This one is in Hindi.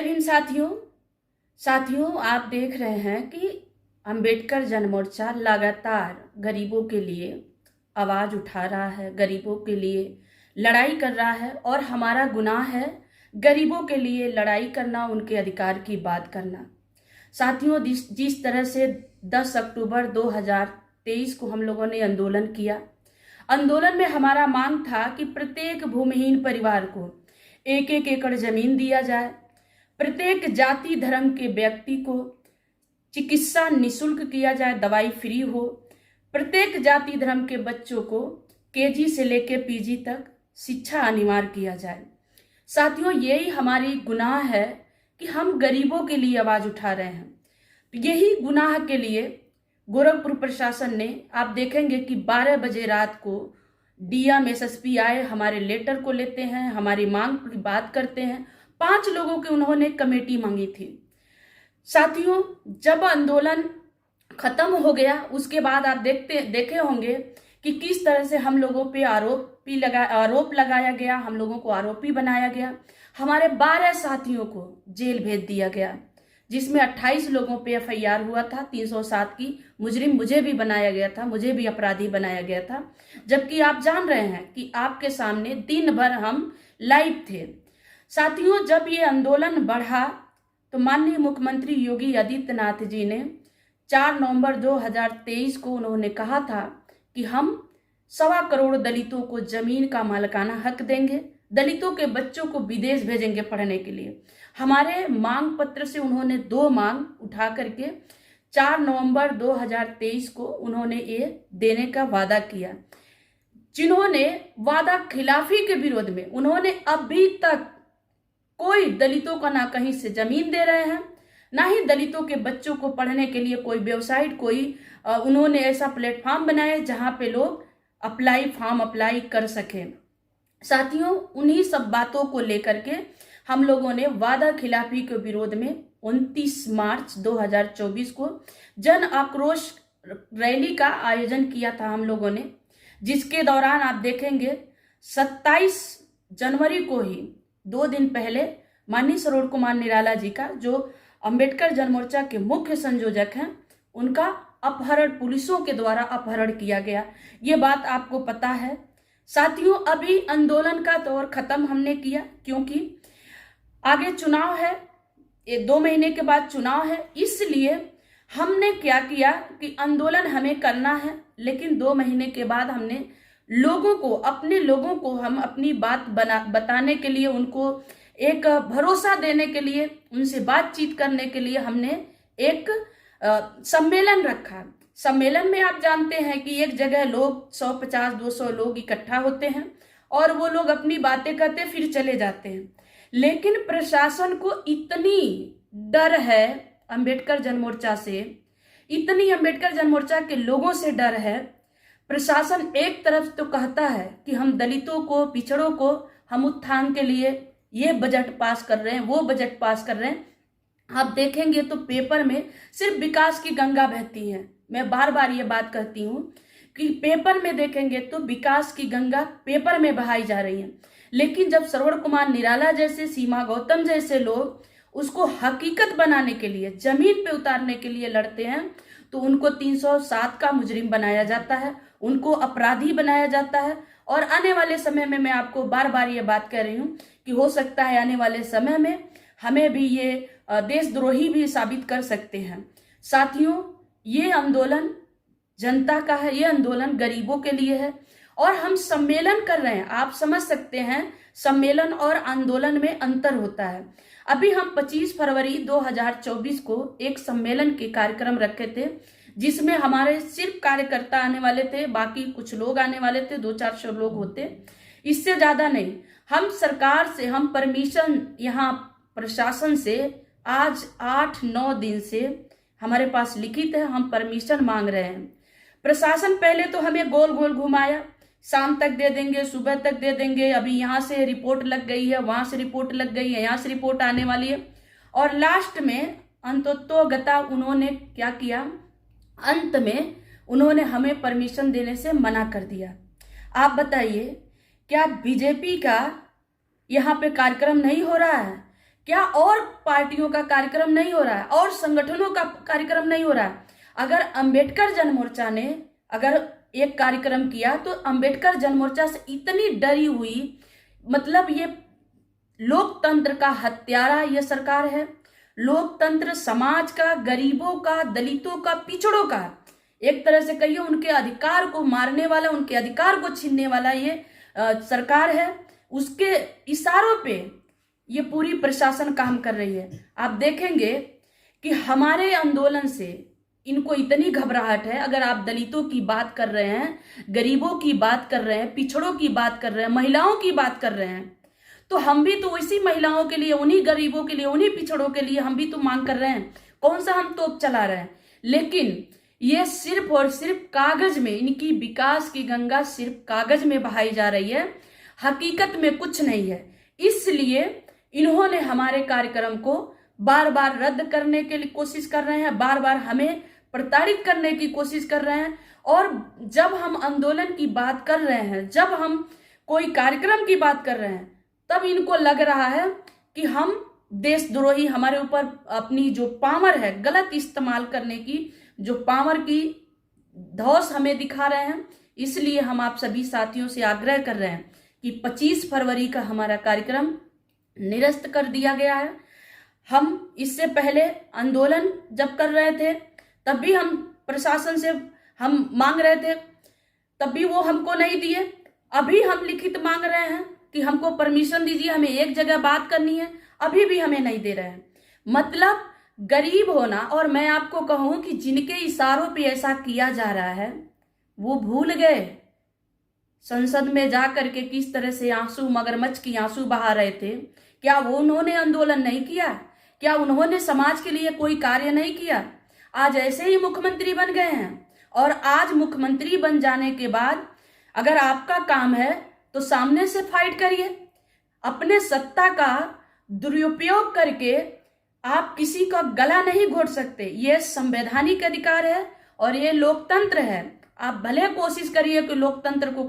भीम साथियों। आप देख रहे हैं कि अंबेडकर जन मोर्चा लगातार गरीबों के लिए आवाज उठा रहा है, गरीबों के लिए लड़ाई कर रहा है और हमारा गुनाह है गरीबों के लिए लड़ाई करना, उनके अधिकार की बात करना। साथियों, जिस तरह से 10 अक्टूबर 2023 को हम लोगों ने आंदोलन किया, आंदोलन में हमारा मांग था कि प्रत्येक भूमिहीन परिवार को 1-1 एकड़ जमीन दिया जाए, प्रत्येक जाति धर्म के व्यक्ति को चिकित्सा निशुल्क किया जाए, दवाई फ्री हो, प्रत्येक जाति धर्म के बच्चों को केजी से लेकर पीजी तक शिक्षा अनिवार्य किया जाए। साथियों, यही हमारी गुनाह है कि हम गरीबों के लिए आवाज उठा रहे हैं। यही गुनाह के लिए गोरखपुर प्रशासन ने, आप देखेंगे कि 12 बजे रात को डीएम एसएसपी आए, हमारे लेटर को लेते हैं, हमारी मांग की बात करते हैं। 5 लोगों की उन्होंने कमेटी मांगी थी। साथियों, जब आंदोलन खत्म हो गया उसके बाद आप देखे होंगे कि किस तरह से हम लोगों पे आरोप लगाया गया, हम लोगों को आरोपी बनाया गया। हमारे 12 साथियों को जेल भेज दिया गया, जिसमें 28 लोगों पे एफआईआर हुआ था। 307 की मुजरिम मुझे भी बनाया गया था, मुझे भी अपराधी बनाया गया था। जबकि आप जान रहे हैं कि आपके सामने दिन भर हम लाइव थे। साथियों, जब ये आंदोलन बढ़ा तो माननीय मुख्यमंत्री योगी आदित्यनाथ जी ने 4 नवंबर 2023 को उन्होंने कहा था कि हम 1.25 करोड़ दलितों को जमीन का मालिकाना हक देंगे, दलितों के बच्चों को विदेश भेजेंगे पढ़ने के लिए। हमारे मांग पत्र से उन्होंने 2 मांग उठा करके 4 नवंबर 2023 को उन्होंने ये देने का वादा किया। जिन्होंने वादा खिलाफी के विरोध में उन्होंने अभी तक कोई दलितों का ना कहीं से जमीन दे रहे हैं, ना ही दलितों के बच्चों को पढ़ने के लिए कोई वेबसाइट, उन्होंने ऐसा प्लेटफॉर्म बनाया जहां पे लोग फॉर्म अप्लाई कर सके। साथियों, उन्हीं सब बातों को लेकर के हम लोगों ने वादा खिलाफी के विरोध में 29 मार्च 2024 को जन आक्रोश रैली का आयोजन किया था हम लोगों ने, जिसके दौरान आप देखेंगे 27 जनवरी को ही 2 दिन पहले माननीय सरोज कुमार निराला जी का, जो अंबेडकर जन मोर्चा के मुख्य संयोजक हैं, उनका अपहरण, पुलिसों के द्वारा अपहरण किया गया। ये बात आपको पता है। साथियों, अभी आंदोलन का दौर खत्म हमने किया, क्योंकि आगे चुनाव है, ये 2 महीने के बाद चुनाव है। इसलिए हमने क्या किया कि आंदोलन हमें करना है, लेकिन 2 महीने के बाद हमने अपने लोगों को हम अपनी बात बताने के लिए, उनको एक भरोसा देने के लिए, उनसे बातचीत करने के लिए हमने एक सम्मेलन रखा। सम्मेलन में आप जानते हैं कि एक जगह लोग 150-200 लोग इकट्ठा होते हैं और वो लोग अपनी बातें करते फिर चले जाते हैं। लेकिन प्रशासन को इतनी डर है अंबेडकर जन मोर्चा से, इतनी अंबेडकर जन मोर्चा के लोगों से डर है। प्रशासन एक तरफ तो कहता है कि हम दलितों को, पिछड़ों को हम उत्थान के लिए ये बजट पास कर रहे हैं, वो बजट पास कर रहे हैं। आप देखेंगे तो पेपर में सिर्फ विकास की गंगा बहती है। मैं बार बार ये बात कहती हूँ कि पेपर में देखेंगे तो विकास की गंगा पेपर में बहाई जा रही है, लेकिन जब सरोज कुमार निराला जैसे, सीमा गौतम जैसे लोग उसको हकीकत बनाने के लिए, जमीन पे उतारने के लिए लड़ते हैं, तो उनको 307 का मुजरिम बनाया जाता है, उनको अपराधी बनाया जाता है। और आने वाले समय में मैं आपको बार बार ये बात कह रही हूँ कि हो सकता है आने वाले समय में हमें भी ये देशद्रोही भी साबित कर सकते हैं। साथियों, ये आंदोलन जनता का है, ये आंदोलन गरीबों के लिए है और हम सम्मेलन कर रहे हैं। आप समझ सकते हैं सम्मेलन और आंदोलन में अंतर होता है। अभी हम 25 फरवरी 2024 को एक सम्मेलन के कार्यक्रम रखे थे, जिसमें हमारे सिर्फ कार्यकर्ता आने वाले थे, बाकी कुछ लोग आने वाले थे, 200-400 लोग होते, इससे ज्यादा नहीं। हम सरकार से, हम परमिशन, यहाँ प्रशासन से आज 8-9 दिन से हमारे पास लिखित है, हम परमिशन मांग रहे हैं। प्रशासन पहले तो हमें गोल गोल घुमाया, शाम तक दे देंगे, सुबह तक दे देंगे, अभी यहाँ से रिपोर्ट लग गई है, वहां से रिपोर्ट लग गई है, यहाँ से रिपोर्ट आने वाली है, और लास्ट में अंततोगता उन्होंने क्या किया, अंत में उन्होंने हमें परमिशन देने से मना कर दिया। आप बताइए, क्या बीजेपी का यहाँ पे कार्यक्रम नहीं हो रहा है? क्या और पार्टियों का कार्यक्रम नहीं हो रहा है, और संगठनों का कार्यक्रम नहीं हो रहा है? अगर अंबेडकर जन मोर्चा ने अगर एक कार्यक्रम किया तो अंबेडकर जन मोर्चा से इतनी डरी हुई, मतलब ये लोकतंत्र का हत्यारा ये सरकार है। लोकतंत्र समाज का, गरीबों का, दलितों का, पिछड़ों का, एक तरह से कहिए उनके अधिकार को मारने वाला, उनके अधिकार को छीनने वाला ये सरकार है। उसके इशारों पे ये पूरी प्रशासन काम कर रही है। आप देखेंगे कि हमारे आंदोलन से इनको इतनी घबराहट है। अगर आप दलितों की बात कर रहे हैं, गरीबों की बात कर रहे हैं, पिछड़ों की बात कर रहे हैं, महिलाओं की बात कर रहे हैं, तो हम भी तो उसी महिलाओं के लिए, उन्हीं गरीबों के लिए, उन्हीं पिछड़ों के लिए हम भी तो मांग कर रहे हैं। कौन सा हम तोप चला रहे हैं? लेकिन ये सिर्फ और सिर्फ कागज में, इनकी विकास की गंगा सिर्फ कागज में बहाई जा रही है, हकीकत में कुछ नहीं है। इसलिए इन्होंने हमारे कार्यक्रम को बार बार रद्द करने के लिए कोशिश कर रहे हैं, बार बार हमें प्रताड़ित करने की कोशिश कर रहे हैं। और जब हम आंदोलन की बात कर रहे हैं, जब हम कोई कार्यक्रम की बात कर रहे हैं, तब इनको लग रहा है कि हम देशद्रोही, हमारे ऊपर अपनी जो पावर है गलत इस्तेमाल करने की, जो पावर की धौस हमें दिखा रहे हैं। इसलिए हम आप सभी साथियों से आग्रह कर रहे हैं कि 25 फरवरी का हमारा कार्यक्रम निरस्त कर दिया गया है। हम इससे पहले आंदोलन जब कर रहे थे तब भी हम प्रशासन से हम मांग रहे थे, तब भी वो हमको नहीं दिए। अभी हम लिखित मांग रहे हैं कि हमको परमिशन दीजिए, हमें एक जगह बात करनी है, अभी भी हमें नहीं दे रहे हैं। मतलब गरीब होना, और मैं आपको कहूं कि जिनके इशारों पे ऐसा किया जा रहा है वो भूल गए संसद में जा करके किस तरह से आंसू, मगरमच्छ की आंसू बहा रहे थे। क्या वो उन्होंने आंदोलन नहीं किया? क्या उन्होंने समाज के लिए कोई कार्य नहीं किया? आज ऐसे ही मुख्यमंत्री बन गए हैं, और आज मुख्यमंत्री बन जाने के बाद अगर आपका काम है तो सामने से फाइट करिए। अपने सत्ता का दुरुपयोग करके आप किसी का गला नहीं घोट सकते। ये संवैधानिक अधिकार है और ये लोकतंत्र है। आप भले कोशिश करिए कि लोकतंत्र को